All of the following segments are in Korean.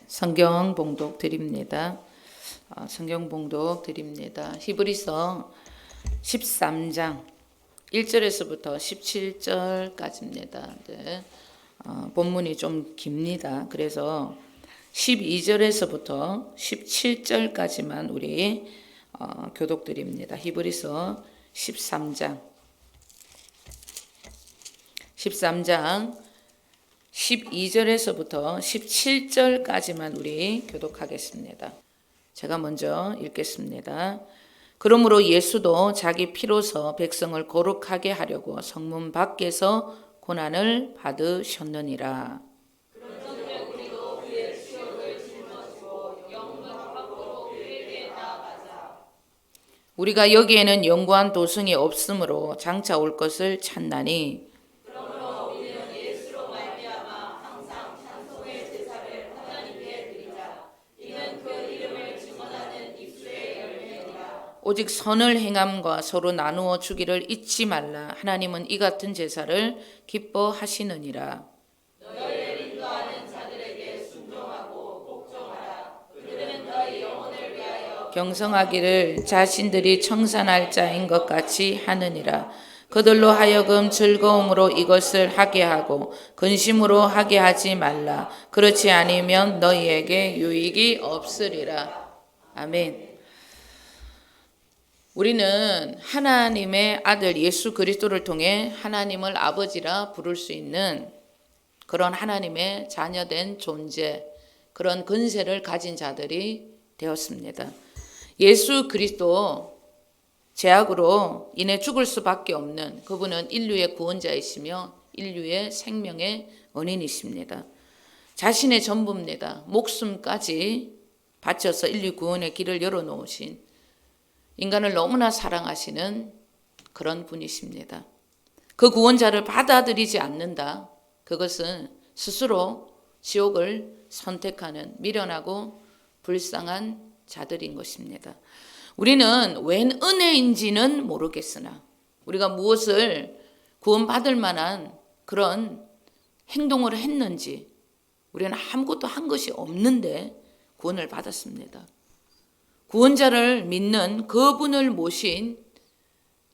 성경 봉독 드립니다. 성경 봉독 드립니다. 히브리서 13장 1절에서부터 17절까지입니다. 네. 본문이 좀 깁니다. 그래서 12절에서부터 17절까지만 우리 교독 드립니다. 히브리서 13장 12절에서부터 17절까지만 우리 교독하겠습니다. 제가 먼저 읽겠습니다. 그러므로 예수도 자기 피로서 백성을 거룩하게 하려고 성문 밖에서 고난을 받으셨느니라. 우리가 여기에는 영구한 도성이 없으므로 장차 올 것을 찾나니 오직 선을 행함과 서로 나누어 주기를 잊지 말라. 하나님은 이 같은 제사를 기뻐하시느니라. 너희를 인도하는 자들에게 순종하고 복종하라. 그들은 너희 영혼을 위하여 경성하기를 자신들이 청산할 자인 것 같이 하느니라. 그들로 하여금 즐거움으로 이것을 하게 하고 근심으로 하게 하지 말라. 그렇지 않으면 너희에게 유익이 없으리라. 아멘. 우리는 하나님의 아들 예수 그리스도를 통해 하나님을 아버지라 부를 수 있는 그런 하나님의 자녀된 존재, 그런 근세를 가진 자들이 되었습니다. 예수 그리스도 죄악으로 인해 죽을 수밖에 없는 그분은 인류의 구원자이시며 인류의 생명의 원인이십니다. 자신의 전부입니다. 목숨까지 바쳐서 인류 구원의 길을 열어놓으신 인간을 너무나 사랑하시는 그런 분이십니다. 그 구원자를 받아들이지 않는다. 그것은 스스로 지옥을 선택하는 미련하고 불쌍한 자들인 것입니다. 우리는 웬 은혜인지는 모르겠으나 우리가 무엇을 구원받을 만한 그런 행동을 했는지 우리는 아무것도 한 것이 없는데 구원을 받았습니다. 구원자를 믿는 그분을 모신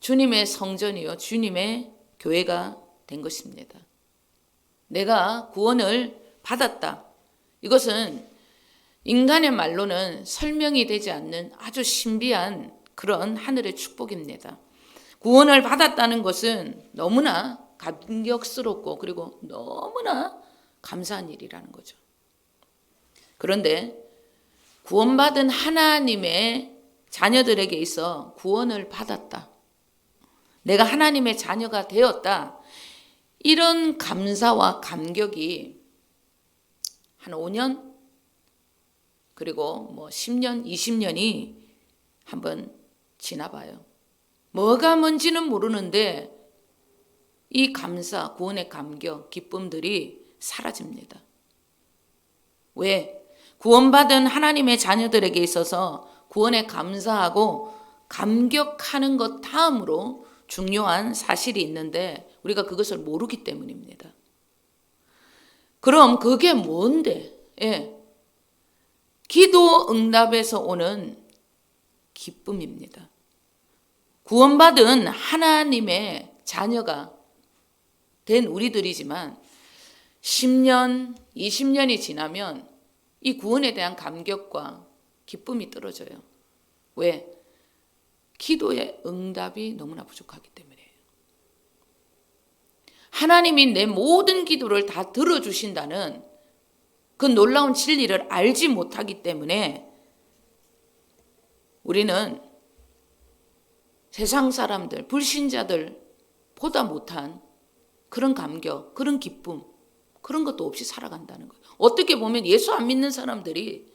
주님의 성전이요 주님의 교회가 된 것입니다. 내가 구원을 받았다. 이것은 인간의 말로는 설명이 되지 않는 아주 신비한 그런 하늘의 축복입니다. 구원을 받았다는 것은 너무나 감격스럽고 그리고 너무나 감사한 일이라는 거죠. 그런데 구원받은 하나님의 자녀들에게 있어 구원을 받았다. 내가 하나님의 자녀가 되었다. 이런 감사와 감격이 한 5년 그리고 10년, 20년이 한번 지나봐요. 뭐가 뭔지는 모르는데 이 감사, 구원의 감격, 기쁨들이 사라집니다. 왜? 구원받은 하나님의 자녀들에게 있어서 구원에 감사하고 감격하는 것 다음으로 중요한 사실이 있는데 우리가 그것을 모르기 때문입니다. 그럼 그게 뭔데? 기도 응답에서 오는 기쁨입니다. 구원받은 하나님의 자녀가 된 우리들이지만 10년, 20년이 지나면 이 구원에 대한 감격과 기쁨이 떨어져요. 왜? 기도의 응답이 너무나 부족하기 때문이에요. 하나님이 내 모든 기도를 다 들어주신다는 그 놀라운 진리를 알지 못하기 때문에 우리는 세상 사람들, 불신자들 보다 못한 그런 감격, 그런 기쁨, 그런 것도 없이 살아간다는 거예요. 어떻게 보면 예수 안 믿는 사람들이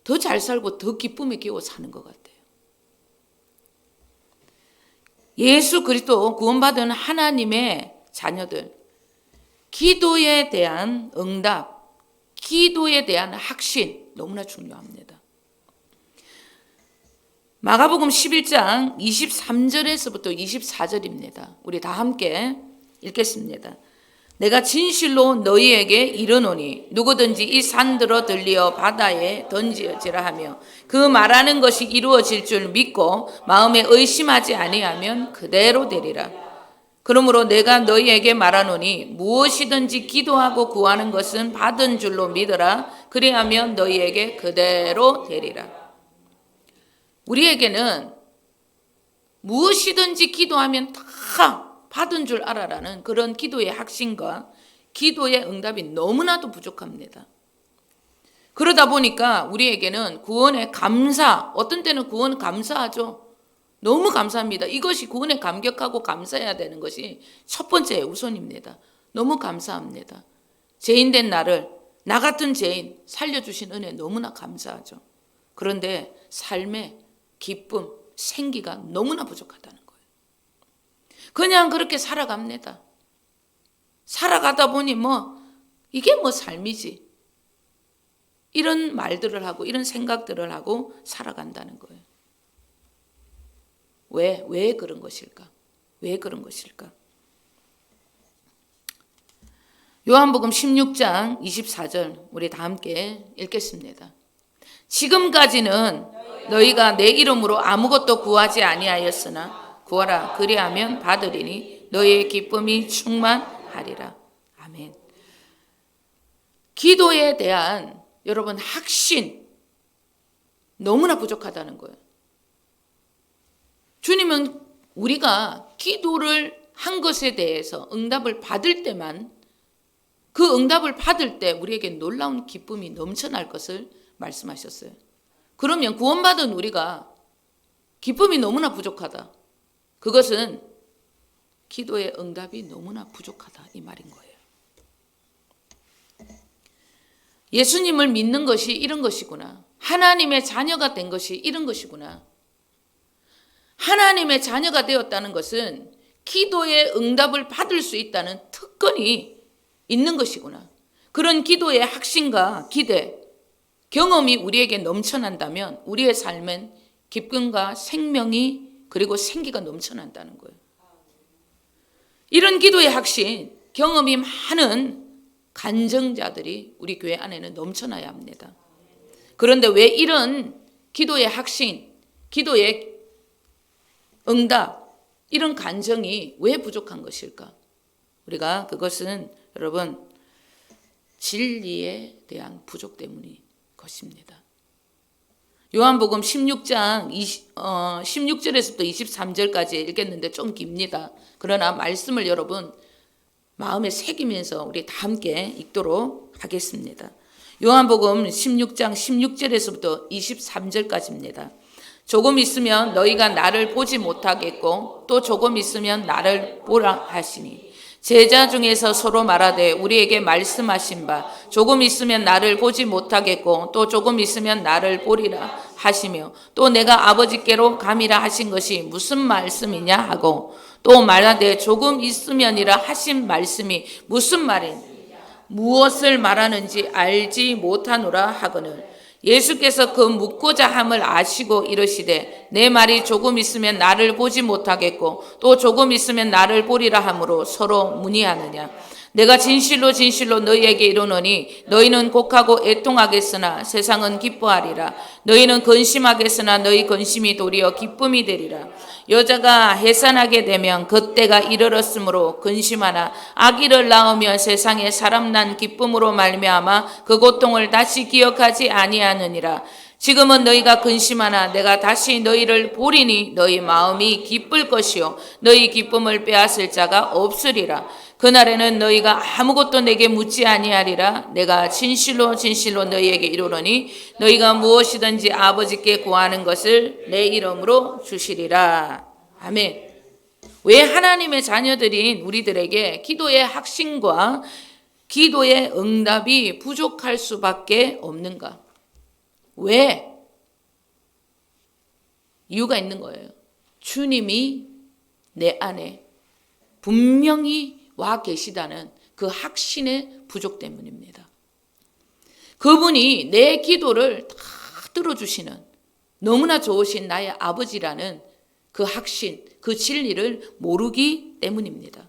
더 잘 살고 더 기쁨에 겨워 사는 것 같아요. 예수 그리스도 구원받은 하나님의 자녀들, 기도에 대한 응답, 기도에 대한 확신 너무나 중요합니다. 마가복음 11장 23절에서부터 24절입니다. 우리 다 함께 읽겠습니다. 내가 진실로 너희에게 이르노니 누구든지 이 산들어 들리어 바다에 던지어지라 하며 그 말하는 것이 이루어질 줄 믿고 마음에 의심하지 아니하면 그대로 되리라. 그러므로 내가 너희에게 말하노니 무엇이든지 기도하고 구하는 것은 받은 줄로 믿어라. 그리하면 너희에게 그대로 되리라. 우리에게는 무엇이든지 기도하면 다 받은 줄 알아라는 그런 기도의 확신과 기도의 응답이 너무나도 부족합니다. 그러다 보니까 우리에게는 구원의 감사, 어떤 때는 구원 감사하죠. 너무 감사합니다. 이것이 구원에 감격하고 감사해야 되는 것이 첫 번째 우선입니다. 너무 감사합니다. 죄인된 나를, 나 같은 죄인 살려주신 은혜 너무나 감사하죠. 그런데 삶의 기쁨, 생기가 너무나 부족하다는 거예요. 그냥 그렇게 살아갑니다. 살아가다 보니 이게 삶이지. 이런 말들을 하고 이런 생각들을 하고 살아간다는 거예요. 왜 그런 것일까? 왜 그런 것일까? 요한복음 16장 24절 우리 다 함께 읽겠습니다. 지금까지는 너희가 내 이름으로 아무것도 구하지 아니하였으나 구하라 그리하면 받으리니 너희의 기쁨이 충만하리라. 아멘. 기도에 대한 여러분 확신 너무나 부족하다는 거예요. 주님은 우리가 기도를 한 것에 대해서 응답을 받을 때만 그 응답을 받을 때 우리에게 놀라운 기쁨이 넘쳐날 것을 말씀하셨어요. 그러면 구원받은 우리가 기쁨이 너무나 부족하다. 그것은 기도의 응답이 너무나 부족하다 이 말인 거예요. 예수님을 믿는 것이 이런 것이구나. 하나님의 자녀가 된 것이 이런 것이구나. 하나님의 자녀가 되었다는 것은 기도의 응답을 받을 수 있다는 특권이 있는 것이구나. 그런 기도의 확신과 기대, 경험이 우리에게 넘쳐난다면 우리의 삶은 기쁨과 생명이 그리고 생기가 넘쳐난다는 거예요. 이런 기도의 확신, 경험이 많은 간증자들이 우리 교회 안에는 넘쳐나야 합니다. 그런데 왜 이런 기도의 확신, 기도의 응답, 이런 간증이 왜 부족한 것일까? 우리가 그것은 여러분 진리에 대한 부족 때문인 것입니다. 요한복음 16장 16절에서부터 23절까지 읽겠는데 좀 깁니다. 그러나 말씀을 여러분 마음에 새기면서 우리 다 함께 읽도록 하겠습니다. 요한복음 16장 16절에서부터 23절까지입니다. 조금 있으면 너희가 나를 보지 못하겠고 또 조금 있으면 나를 보라 하시니 제자 중에서 서로 말하되 우리에게 말씀하신 바 조금 있으면 나를 보지 못하겠고 또 조금 있으면 나를 보리라 하시며 또 내가 아버지께로 감이라 하신 것이 무슨 말씀이냐 하고 또 말하되 조금 있으면이라 하신 말씀이 무슨 말이냐 무엇을 말하는지 알지 못하노라 하거늘 예수께서 그 묻고자 함을 아시고 이르시되 내 말이 조금 있으면 나를 보지 못하겠고 또 조금 있으면 나를 보리라 하므로 서로 문의하느냐. 내가 진실로 진실로 너희에게 이르노니 너희는 곡하고 애통하겠으나 세상은 기뻐하리라. 너희는 근심하겠으나 너희 근심이 도리어 기쁨이 되리라. 여자가 해산하게 되면 그때가 이르렀으므로 근심하나 아기를 낳으면 세상에 사람 난 기쁨으로 말미암아 그 고통을 다시 기억하지 아니하느니라. 지금은 너희가 근심하나 내가 다시 너희를 보리니 너희 마음이 기쁠 것이요 너희 기쁨을 빼앗을 자가 없으리라. 그날에는 너희가 아무것도 내게 묻지 아니하리라. 내가 진실로 진실로 너희에게 이르노니 너희가 무엇이든지 아버지께 구하는 것을 내 이름으로 주시리라. 아멘. 왜 하나님의 자녀들인 우리들에게 기도의 확신과 기도의 응답이 부족할 수밖에 없는가? 왜? 이유가 있는 거예요. 주님이 내 안에 분명히 와 계시다는 그 확신의 부족 때문입니다. 그분이 내 기도를 다 들어주시는 너무나 좋으신 나의 아버지라는 그 확신, 그 진리를 모르기 때문입니다.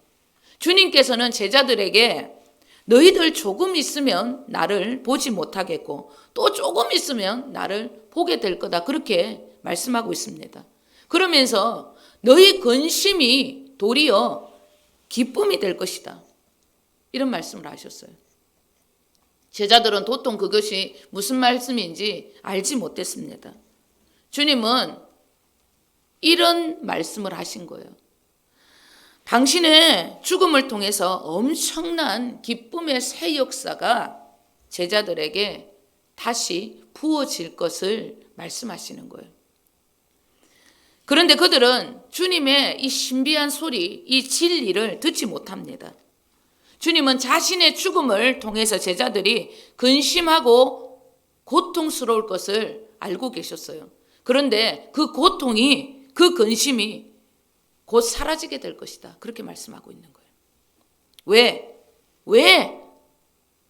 주님께서는 제자들에게 너희들 조금 있으면 나를 보지 못하겠고 또 조금 있으면 나를 보게 될 거다. 그렇게 말씀하고 있습니다. 그러면서 너희 근심이 도리어 기쁨이 될 것이다. 이런 말씀을 하셨어요. 제자들은 도통 그것이 무슨 말씀인지 알지 못했습니다. 주님은 이런 말씀을 하신 거예요. 당신의 죽음을 통해서 엄청난 기쁨의 새 역사가 제자들에게 다시 부어질 것을 말씀하시는 거예요. 그런데 그들은 주님의 이 신비한 소리, 이 진리를 듣지 못합니다. 주님은 자신의 죽음을 통해서 제자들이 근심하고 고통스러울 것을 알고 계셨어요. 그런데 그 고통이, 그 근심이 곧 사라지게 될 것이다. 그렇게 말씀하고 있는 거예요. 왜?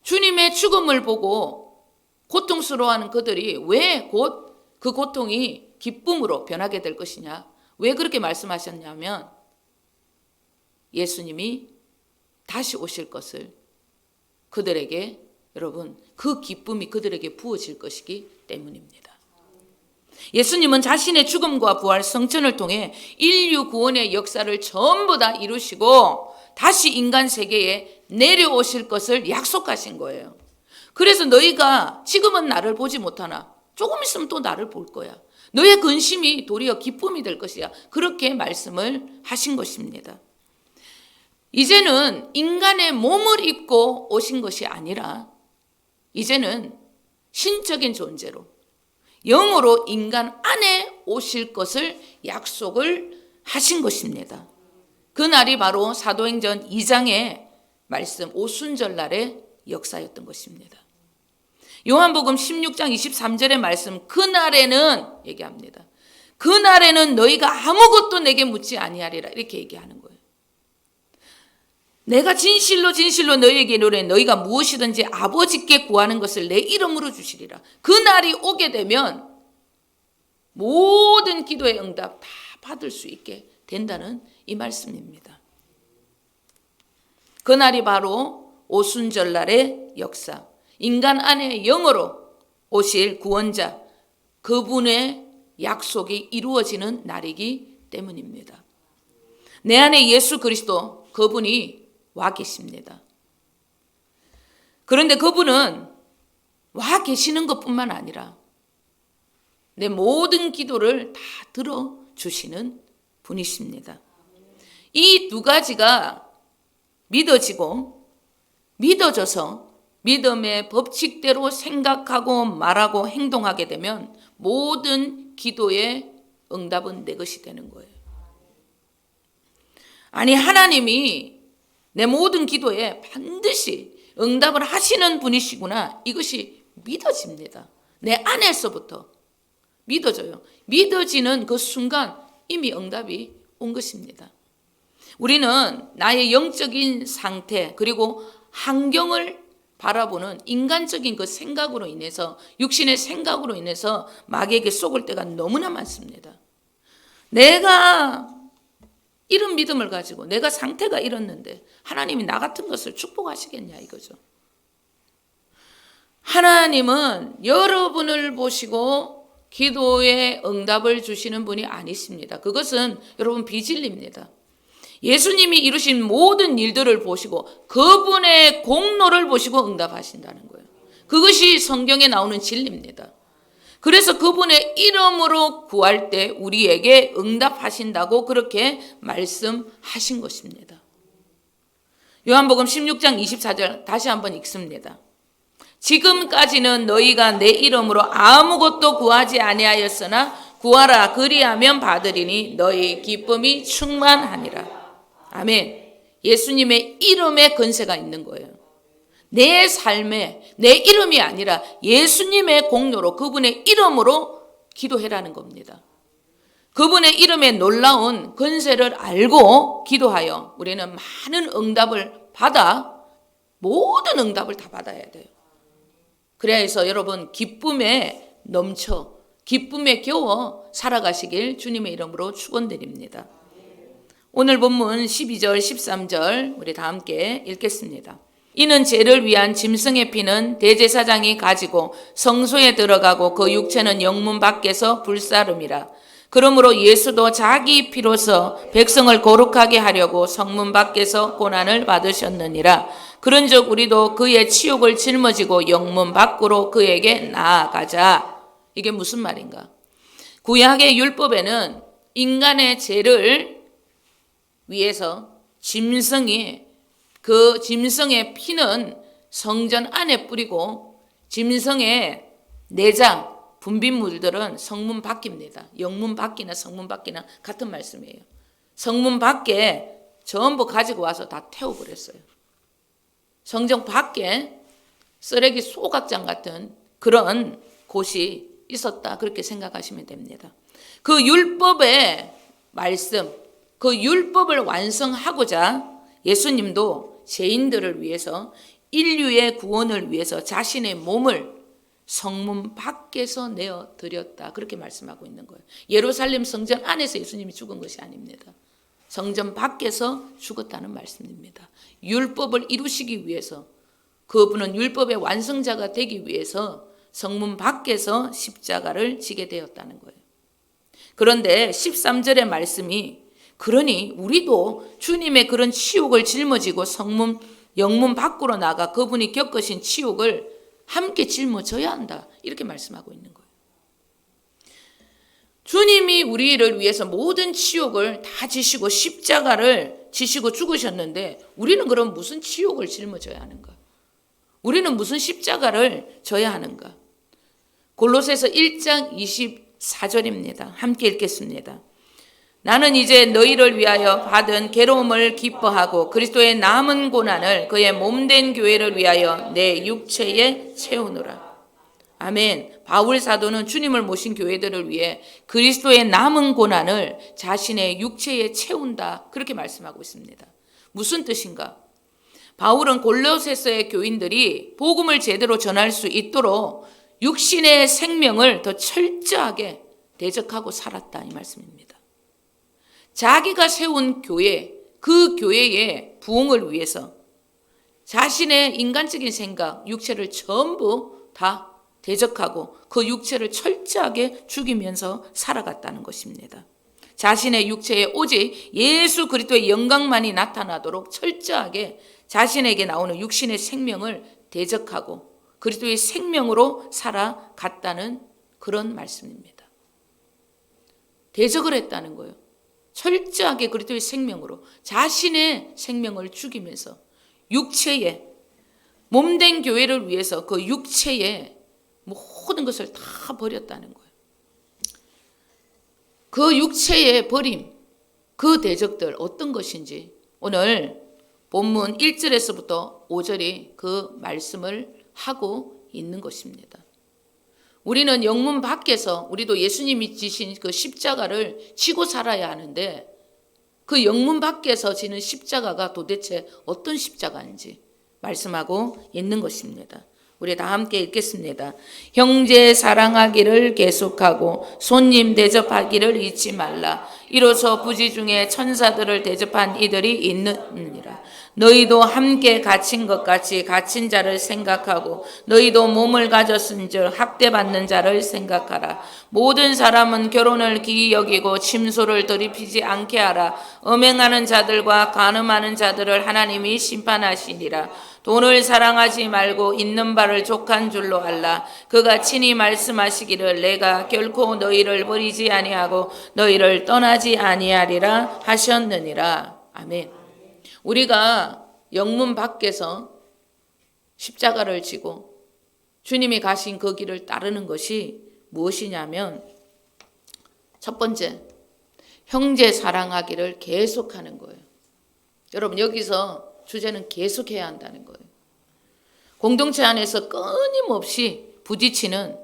주님의 죽음을 보고 고통스러워하는 그들이 왜 곧 그 고통이 기쁨으로 변하게 될 것이냐? 왜 그렇게 말씀하셨냐면 예수님이 다시 오실 것을 그들에게, 여러분, 그 기쁨이 그들에게 부어질 것이기 때문입니다. 예수님은 자신의 죽음과 부활, 성천을 통해 인류 구원의 역사를 전부 다 이루시고 다시 인간 세계에 내려오실 것을 약속하신 거예요. 그래서 너희가 지금은 나를 보지 못하나 조금 있으면 또 나를 볼 거야. 너의 근심이 도리어 기쁨이 될 것이야. 그렇게 말씀을 하신 것입니다. 이제는 인간의 몸을 입고 오신 것이 아니라 이제는 신적인 존재로 영으로 인간 안에 오실 것을 약속을 하신 것입니다. 그날이 바로 사도행전 2장의 말씀 오순절날의 역사였던 것입니다. 요한복음 16장 23절의 말씀, 그날에는 얘기합니다. 그날에는 너희가 아무것도 내게 묻지 아니하리라, 이렇게 얘기하는 거예요. 내가 진실로 너희에게 이르노니 너희가 무엇이든지 아버지께 구하는 것을 내 이름으로 주시리라. 그날이 오게 되면 모든 기도의 응답 다 받을 수 있게 된다는 이 말씀입니다. 그날이 바로 오순절날의 역사, 인간 안에 영으로 오실 구원자, 그분의 약속이 이루어지는 날이기 때문입니다. 내 안에 예수 그리스도, 그분이 와 계십니다. 그런데 그분은 와 계시는 것뿐만 아니라 내 모든 기도를 다 들어주시는 분이십니다. 이 두 가지가 믿어지고 믿어져서 믿음의 법칙대로 생각하고 말하고 행동하게 되면 모든 기도의 응답은 내 것이 되는 거예요. 아니, 하나님이 내 모든 기도에 반드시 응답을 하시는 분이시구나, 이것이 믿어집니다. 내 안에서부터 믿어져요. 믿어지는 그 순간 이미 응답이 온 것입니다. 우리는 나의 영적인 상태 그리고 환경을 바라보는 인간적인 그 생각으로 인해서, 육신의 생각으로 인해서 마귀에게 속을 때가 너무나 많습니다. 내가 이런 믿음을 가지고 내가 상태가 이렇는데 하나님이 나 같은 것을 축복하시겠냐, 이거죠. 하나님은 여러분을 보시고 기도에 응답을 주시는 분이 아니십니다. 그것은 여러분 비진리입니다. 예수님이 이루신 모든 일들을 보시고 그분의 공로를 보시고 응답하신다는 거예요. 그것이 성경에 나오는 진리입니다. 그래서 그분의 이름으로 구할 때 우리에게 응답하신다고 그렇게 말씀하신 것입니다. 요한복음 16장 24절 다시 한번 읽습니다. 지금까지는 너희가 내 이름으로 아무것도 구하지 아니하였으나 구하라, 그리하면 받으리니 너희 기쁨이 충만하니라. 아멘. 예수님의 이름에 권세가 있는 거예요. 내 삶에 내 이름이 아니라 예수님의 공로로, 그분의 이름으로 기도해라는 겁니다. 그분의 이름의 놀라운 권세를 알고 기도하여 우리는 많은 응답을 받아, 모든 응답을 다 받아야 돼요. 그래서 여러분 기쁨에 기쁨에 겨워 살아가시길 주님의 이름으로 축원드립니다. 오늘 본문 12절 13절 우리 다 함께 읽겠습니다. 이는 죄를 위한 짐승의 피는 대제사장이 가지고 성소에 들어가고 그 육체는 영문 밖에서 불사름이라. 그러므로 예수도 자기 피로서 백성을 거룩하게 하려고 성문 밖에서 고난을 받으셨느니라. 그런즉 우리도 그의 치욕을 짊어지고 영문 밖으로 그에게 나아가자. 이게 무슨 말인가? 구약의 율법에는 인간의 죄를 위해서 그 짐승의 피는 성전 안에 뿌리고 짐승의 내장, 분비물들은 성문 밖입니다. 영문 밖이나 성문 밖이나 같은 말씀이에요. 성문 밖에 전부 가지고 와서 다 태워버렸어요. 성전 밖에 쓰레기 소각장 같은 그런 곳이 있었다. 그렇게 생각하시면 됩니다. 그 율법의 말씀, 그 율법을 완성하고자 예수님도 죄인들을 위해서 인류의 구원을 위해서 자신의 몸을 성문 밖에서 내어드렸다. 그렇게 말씀하고 있는 거예요. 예루살렘 성전 안에서 예수님이 죽은 것이 아닙니다. 성전 밖에서 죽었다는 말씀입니다. 율법을 이루시기 위해서 그분은 율법의 완성자가 되기 위해서 성문 밖에서 십자가를 지게 되었다는 거예요. 그런데 13절의 말씀이 그러니 우리도 주님의 그런 치욕을 짊어지고 영문 밖으로 나가 그분이 겪으신 치욕을 함께 짊어져야 한다. 이렇게 말씀하고 있는 거예요. 주님이 우리를 위해서 모든 치욕을 다 지시고 십자가를 지시고 죽으셨는데 우리는 그럼 무슨 치욕을 짊어져야 하는가? 우리는 무슨 십자가를 져야 하는가? 골로새서 1장 24절입니다. 함께 읽겠습니다. 나는 이제 너희를 위하여 받은 괴로움을 기뻐하고 그리스도의 남은 고난을 그의 몸된 교회를 위하여 내 육체에 채우노라. 아멘. 바울 사도는 주님을 모신 교회들을 위해 그리스도의 남은 고난을 자신의 육체에 채운다. 그렇게 말씀하고 있습니다. 무슨 뜻인가? 바울은 골로새서의 교인들이 복음을 제대로 전할 수 있도록 육신의 생명을 더 철저하게 대적하고 살았다. 이 말씀입니다. 자기가 세운 교회, 그 교회의 부흥을 위해서 자신의 인간적인 생각, 육체를 전부 다 대적하고 그 육체를 철저하게 죽이면서 살아갔다는 것입니다. 자신의 육체에 오직 예수 그리스도의 영광만이 나타나도록 철저하게 자신에게 나오는 육신의 생명을 대적하고 그리스도의 생명으로 살아갔다는 그런 말씀입니다. 대적을 했다는 거예요. 철저하게 그리스도의 생명으로 자신의 생명을 죽이면서 육체에 몸된 교회를 위해서 그 육체에 모든 것을 다 버렸다는 거예요. 그 육체의 버림, 그 대적들 어떤 것인지 오늘 본문 1절에서부터 5절이 그 말씀을 하고 있는 것입니다. 우리는 영문 밖에서 우리도 예수님이 지신 그 십자가를 지고 살아야 하는데 그 영문 밖에서 지는 십자가가 도대체 어떤 십자가인지 말씀하고 있는 것입니다. 우리 다 함께 읽겠습니다. 형제 사랑하기를 계속하고 손님 대접하기를 잊지 말라. 이로써 부지 중에 천사들을 대접한 이들이 있느니라. 너희도 함께 갇힌 것 같이 갇힌 자를 생각하고 너희도 몸을 가졌은즉 학대받는 자를 생각하라. 모든 사람은 결혼을 기이 여기고 침소를 더럽히지 않게 하라. 음행하는 자들과 간음하는 자들을 하나님이 심판하시니라. 돈을 사랑하지 말고 있는 바를 족한 줄로 알라. 그가 친히 말씀하시기를 내가 결코 너희를 버리지 아니하고 너희를 떠나지 아니하리라 하셨느니라. 아멘. 우리가 영문 밖에서 십자가를 지고 주님이 가신 그 길을 따르는 것이 무엇이냐면 첫 번째, 형제 사랑하기를 계속하는 거예요. 여러분 여기서 주제는 계속해야 한다는 거예요. 공동체 안에서 끊임없이 부딪히는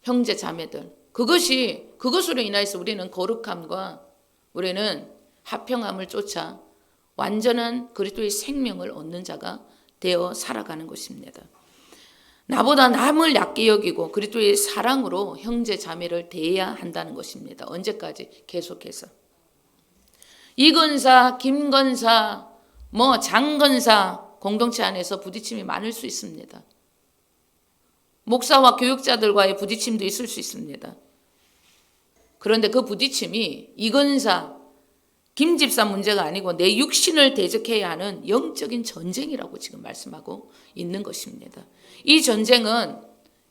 형제 자매들, 그것으로 인해서 우리는 거룩함과 우리는 화평함을 쫓아 완전한 그리스도의 생명을 얻는 자가 되어 살아가는 것입니다. 나보다 남을 얕게 여기고 그리스도의 사랑으로 형제 자매를 대해야 한다는 것입니다. 언제까지? 계속해서. 이건사, 김건사, 장건사 공동체 안에서 부딪힘이 많을 수 있습니다. 목사와 교육자들과의 부딪힘도 있을 수 있습니다. 그런데 그 부딪힘이 이건사, 김집사 문제가 아니고 내 육신을 대적해야 하는 영적인 전쟁이라고 지금 말씀하고 있는 것입니다. 이 전쟁은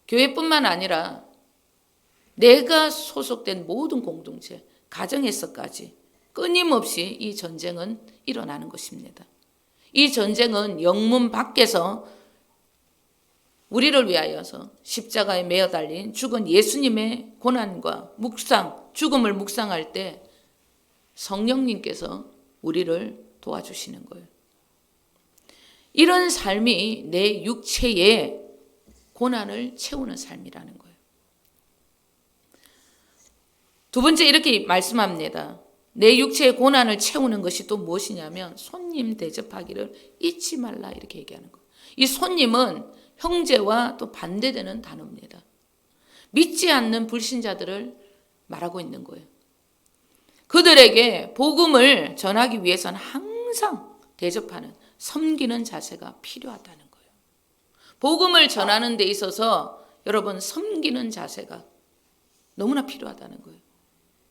교회뿐만 아니라 내가 소속된 모든 공동체, 가정에서까지 끊임없이 이 전쟁은 일어나는 것입니다. 이 전쟁은 영문 밖에서 우리를 위하여서 십자가에 매어 달린 죽은 예수님의 고난과 죽음을 묵상할 때 성령님께서 우리를 도와주시는 거예요. 이런 삶이 내 육체의 고난을 채우는 삶이라는 거예요. 두 번째 이렇게 말씀합니다. 내 육체의 고난을 채우는 것이 또 무엇이냐면 손님 대접하기를 잊지 말라 이렇게 얘기하는 거예요. 이 손님은 형제와 또 반대되는 단어입니다. 믿지 않는 불신자들을 말하고 있는 거예요. 그들에게 복음을 전하기 위해서는 항상 대접하는, 섬기는 자세가 필요하다는 거예요. 복음을 전하는 데 있어서 여러분 섬기는 자세가 너무나 필요하다는 거예요.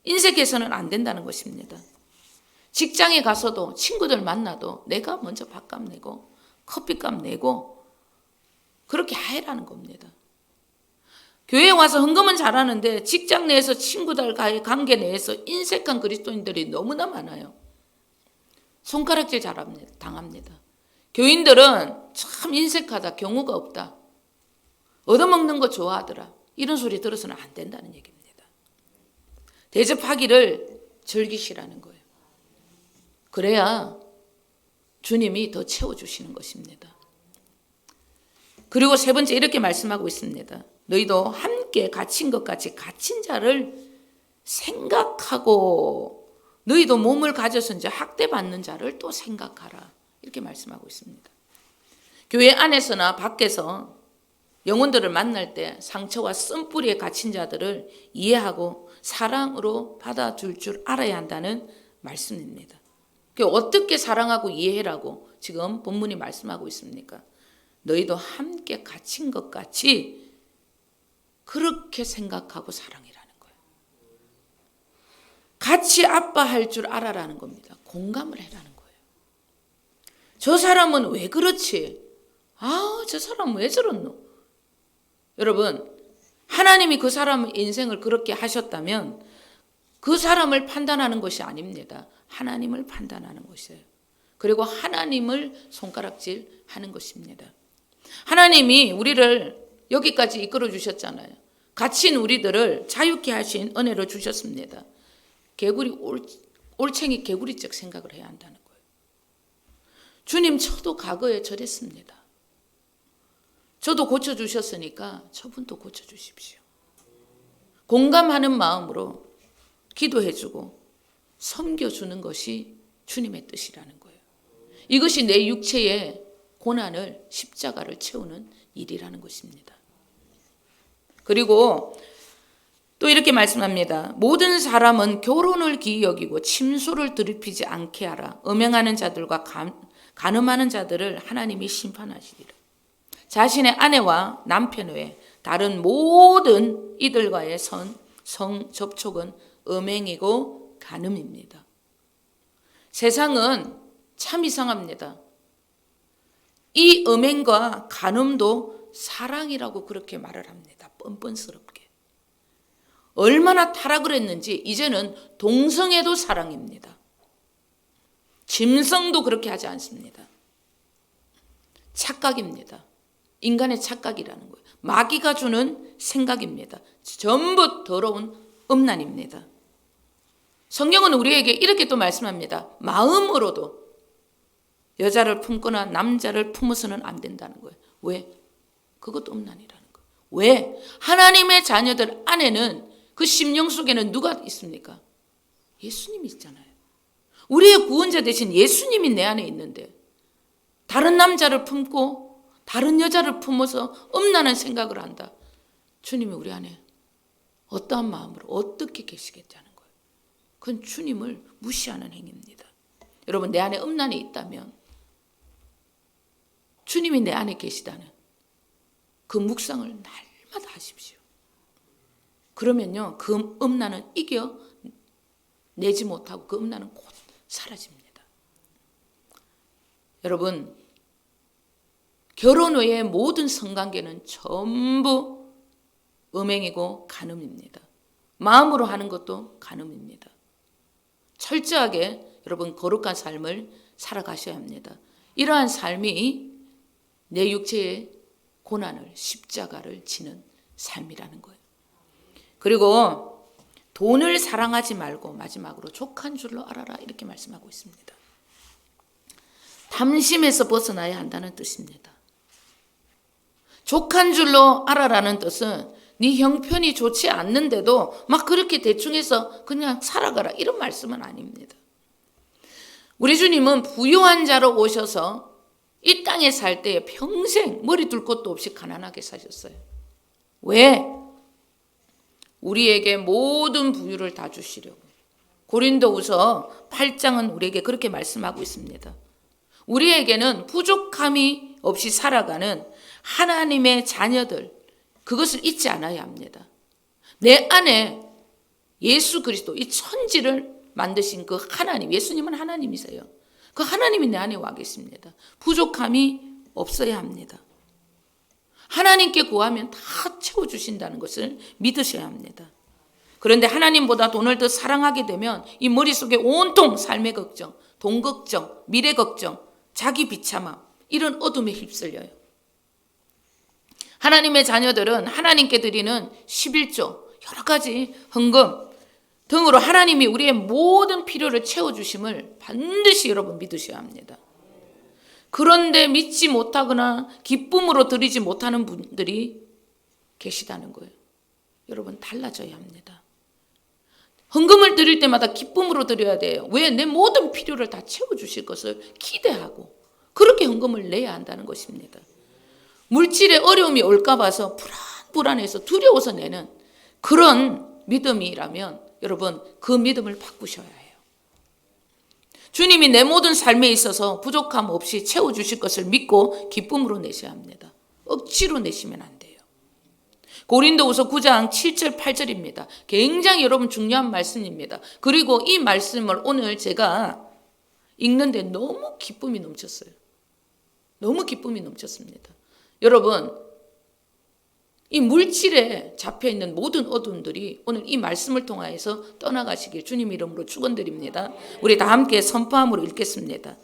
인색해서는 안 된다는 것입니다. 직장에 가서도 친구들 만나도 내가 먼저 밥값 내고 커피값 내고 그렇게 해라는 겁니다. 교회에 와서 헌금은 잘하는데 직장 내에서 친구들과의 관계 내에서 인색한 그리스도인들이 너무나 많아요. 손가락질 당합니다. 교인들은 참 인색하다, 경우가 없다, 얻어먹는 거 좋아하더라, 이런 소리 들어서는 안 된다는 얘기입니다. 대접하기를 즐기시라는 거예요. 그래야 주님이 더 채워주시는 것입니다. 그리고 세 번째 이렇게 말씀하고 있습니다. 너희도 함께 갇힌 것 같이 갇힌 자를 생각하고 너희도 몸을 가져서 이제 학대받는 자를 또 생각하라 이렇게 말씀하고 있습니다. 교회 안에서나 밖에서 영혼들을 만날 때 상처와 쓴뿌리에 갇힌 자들을 이해하고 사랑으로 받아줄 줄 알아야 한다는 말씀입니다. 어떻게 사랑하고 이해해라고 지금 본문이 말씀하고 있습니까? 너희도 함께 갇힌 것 같이 그렇게 생각하고 사랑이라는 거예요. 같이 아파할 줄 알아라는 겁니다. 공감을 해라는 거예요. 저 사람은 왜 그렇지? 저 사람은 왜 저렇노? 여러분, 하나님이 그 사람의 인생을 그렇게 하셨다면 그 사람을 판단하는 것이 아닙니다. 하나님을 판단하는 것이에요. 그리고 하나님을 손가락질 하는 것입니다. 하나님이 우리를 여기까지 이끌어 주셨잖아요. 갇힌 우리들을 자유케 하신 은혜로 주셨습니다. 올챙이 개구리적 생각을 해야 한다는 거예요. 주님, 저도 과거에 저랬습니다. 저도 고쳐주셨으니까 저분도 고쳐주십시오. 공감하는 마음으로 기도해주고 섬겨주는 것이 주님의 뜻이라는 거예요. 이것이 내 육체의 고난을, 십자가를 채우는 일이라는 것입니다. 그리고 또 이렇게 말씀합니다. 모든 사람은 결혼을 기이 여기고 침소를 더럽히지 않게 하라. 음행하는 자들과 간음하는 자들을 하나님이 심판하시리라. 자신의 아내와 남편 외에 다른 모든 이들과의 성 접촉은 음행이고 간음입니다. 세상은 참 이상합니다. 이 음행과 간음도 사랑이라고 그렇게 말을 합니다. 뻔뻔스럽게. 얼마나 타락을 했는지 이제는 동성애도 사랑입니다. 짐승도 그렇게 하지 않습니다. 착각입니다. 인간의 착각이라는 거예요. 마귀가 주는 생각입니다. 전부 더러운 음란입니다. 성경은 우리에게 이렇게 또 말씀합니다. 마음으로도 여자를 품거나 남자를 품어서는 안 된다는 거예요. 왜? 그것도 음란이라는 거예요. 왜? 하나님의 자녀들 안에는 그 심령 속에는 누가 있습니까? 예수님이 있잖아요. 우리의 구원자 되신 예수님이 내 안에 있는데 다른 남자를 품고 다른 여자를 품어서 음란한 생각을 한다. 주님이 우리 안에 어떠한 마음으로 어떻게 계시겠다는 거예요. 그건 주님을 무시하는 행위입니다. 여러분, 내 안에 음란이 있다면 주님이 내 안에 계시다는 그 묵상을 날마다 하십시오. 그러면요, 그 음란은 이겨내지 못하고 그 음란은 곧 사라집니다. 여러분, 결혼 외의 모든 성관계는 전부 음행이고 간음입니다. 마음으로 하는 것도 간음입니다. 철저하게 여러분 거룩한 삶을 살아가셔야 합니다. 이러한 삶이 내 육체의 고난을, 십자가를 지는 삶이라는 거예요. 그리고 돈을 사랑하지 말고 마지막으로 족한 줄로 알아라, 이렇게 말씀하고 있습니다. 탐심에서 벗어나야 한다는 뜻입니다. 족한 줄로 알아라는 뜻은 네 형편이 좋지 않는데도 막 그렇게 대충 해서 그냥 살아가라, 이런 말씀은 아닙니다. 우리 주님은 부유한 자로 오셔서 이 땅에 살 때 평생 머리 둘 곳도 없이 가난하게 사셨어요. 왜? 우리에게 모든 부유를 다 주시려고. 고린도후서 8장은 우리에게 그렇게 말씀하고 있습니다. 우리에게는 부족함이 없이 살아가는 하나님의 자녀들, 그것을 잊지 않아야 합니다. 내 안에 예수 그리스도, 이 천지를 만드신 그 하나님, 예수님은 하나님이세요. 그 하나님이 내 안에 와 계십니다. 부족함이 없어야 합니다. 하나님께 구하면 다 채워주신다는 것을 믿으셔야 합니다. 그런데 하나님보다 돈을 더 사랑하게 되면 이 머릿속에 온통 삶의 걱정, 돈 걱정, 미래 걱정, 자기 비참함, 이런 어둠에 휩쓸려요. 하나님의 자녀들은 하나님께 드리는 11조, 여러 가지 헌금 등으로 하나님이 우리의 모든 필요를 채워주심을 반드시 여러분 믿으셔야 합니다. 그런데 믿지 못하거나 기쁨으로 드리지 못하는 분들이 계시다는 거예요. 여러분, 달라져야 합니다. 헌금을 드릴 때마다 기쁨으로 드려야 돼요. 왜? 내 모든 필요를 다 채워주실 것을 기대하고 그렇게 헌금을 내야 한다는 것입니다. 물질에 어려움이 올까 봐서 불안해서 두려워서 내는 그런 믿음이라면 여러분, 그 믿음을 바꾸셔야 해요. 주님이 내 모든 삶에 있어서 부족함 없이 채워주실 것을 믿고 기쁨으로 내셔야 합니다. 억지로 내시면 안 돼요. 고린도후서 9장 7절 8절입니다. 굉장히 여러분 중요한 말씀입니다. 그리고 이 말씀을 오늘 제가 읽는데 너무 기쁨이 넘쳤어요. 너무 기쁨이 넘쳤습니다. 여러분, 이 물질에 잡혀있는 모든 어둠들이 오늘 이 말씀을 통하여서 떠나가시길 주님 이름으로 축원드립니다. 우리 다 함께 선포함으로 읽겠습니다.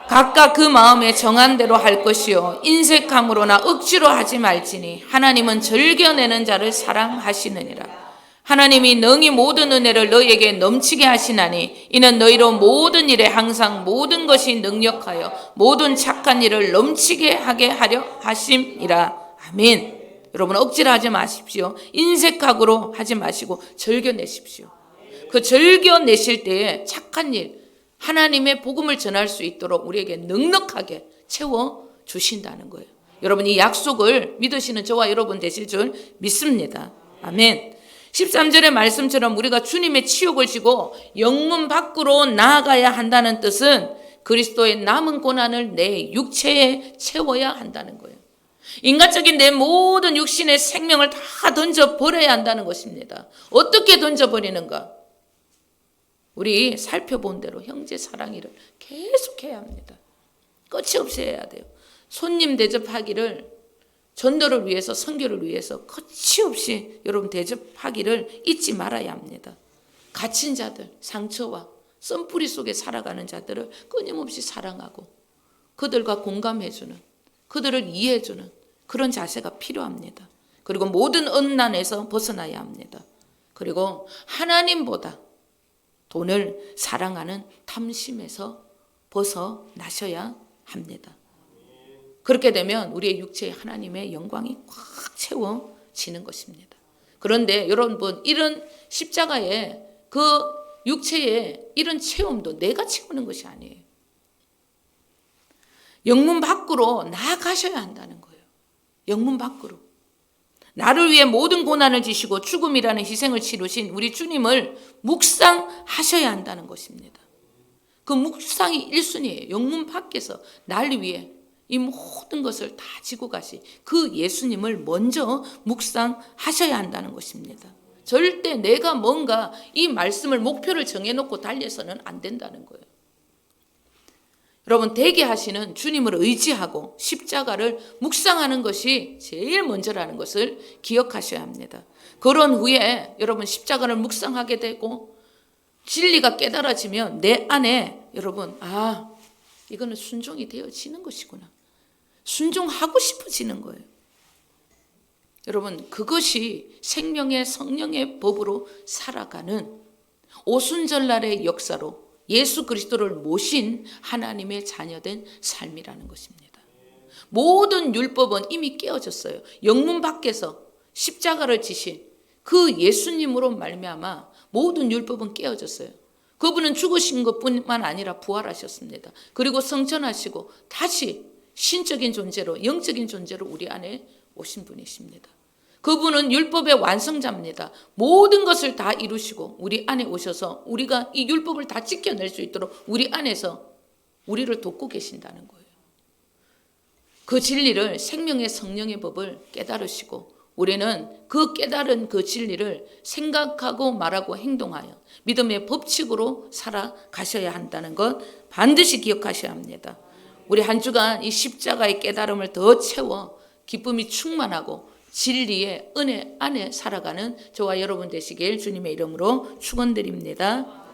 각각 그 마음에 정한 대로 할 것이요 인색함으로나 억지로 하지 말지니 하나님은 즐겨내는 자를 사랑하시느니라. 하나님이 능히 모든 은혜를 너희에게 넘치게 하시나니 이는 너희로 모든 일에 항상 모든 것이 능력하여 모든 착한 일을 넘치게 하게 하려 하심이라. 아멘. 여러분, 억지로 하지 마십시오. 인색각으로 하지 마시고 즐겨내십시오. 그 즐겨내실 때에 착한 일, 하나님의 복음을 전할 수 있도록 우리에게 넉넉하게 채워주신다는 거예요. 여러분, 이 약속을 믿으시는 저와 여러분 되실 줄 믿습니다. 아멘. 13절의 말씀처럼 우리가 주님의 치욕을 지고 영문 밖으로 나아가야 한다는 뜻은 그리스도의 남은 고난을 내 육체에 채워야 한다는 거예요. 인간적인 내 모든 육신의 생명을 다 던져버려야 한다는 것입니다. 어떻게 던져버리는가? 우리 살펴본 대로 형제 사랑이를 계속해야 합니다. 끝이 없이 해야 돼요. 손님 대접하기를, 전도를 위해서, 선교를 위해서 끝이 없이 여러분 대접하기를 잊지 말아야 합니다. 갇힌 자들, 상처와 썬뿌리 속에 살아가는 자들을 끊임없이 사랑하고 그들과 공감해주는, 그들을 이해해주는 그런 자세가 필요합니다. 그리고 모든 음란에서 벗어나야 합니다. 그리고 하나님보다 돈을 사랑하는 탐심에서 벗어나셔야 합니다. 그렇게 되면 우리의 육체에 하나님의 영광이 꽉 채워지는 것입니다. 그런데 여러분, 이런 십자가에 그 육체에 이런 체험도 내가 채우는 것이 아니에요. 영문 밖으로 나아가셔야 한다는 거예요. 영문 밖으로. 나를 위해 모든 고난을 지시고 죽음이라는 희생을 치르신 우리 주님을 묵상하셔야 한다는 것입니다. 그 묵상이 1순위예요. 영문 밖에서 날 위해 이 모든 것을 다 지고 가시 그 예수님을 먼저 묵상하셔야 한다는 것입니다. 절대 내가 뭔가 이 말씀을 목표를 정해놓고 달려서는 안 된다는 거예요. 여러분, 되게 하시는 주님을 의지하고 십자가를 묵상하는 것이 제일 먼저라는 것을 기억하셔야 합니다. 그런 후에 여러분 십자가를 묵상하게 되고 진리가 깨달아지면 내 안에 여러분 이거는 순종이 되어지는 것이구나. 순종하고 싶어지는 거예요. 여러분, 그것이 생명의 성령의 법으로 살아가는 오순절날의 역사로 예수 그리스도를 모신 하나님의 자녀된 삶이라는 것입니다. 모든 율법은 이미 깨어졌어요. 영문 밖에서 십자가를 지신 그 예수님으로 말미암아 모든 율법은 깨어졌어요. 그분은 죽으신 것뿐만 아니라 부활하셨습니다. 그리고 성천하시고 다시 신적인 존재로 영적인 존재로 우리 안에 오신 분이십니다. 그분은 율법의 완성자입니다. 모든 것을 다 이루시고 우리 안에 오셔서 우리가 이 율법을 다 지켜낼 수 있도록 우리 안에서 우리를 돕고 계신다는 거예요. 그 진리를 생명의 성령의 법을 깨달으시고 우리는 그 깨달은 그 진리를 생각하고 말하고 행동하여 믿음의 법칙으로 살아가셔야 한다는 것 반드시 기억하셔야 합니다. 우리 한 주간 이 십자가의 깨달음을 더 채워 기쁨이 충만하고 진리의 은혜 안에 살아가는 저와 여러분 되시길 주님의 이름으로 축원드립니다.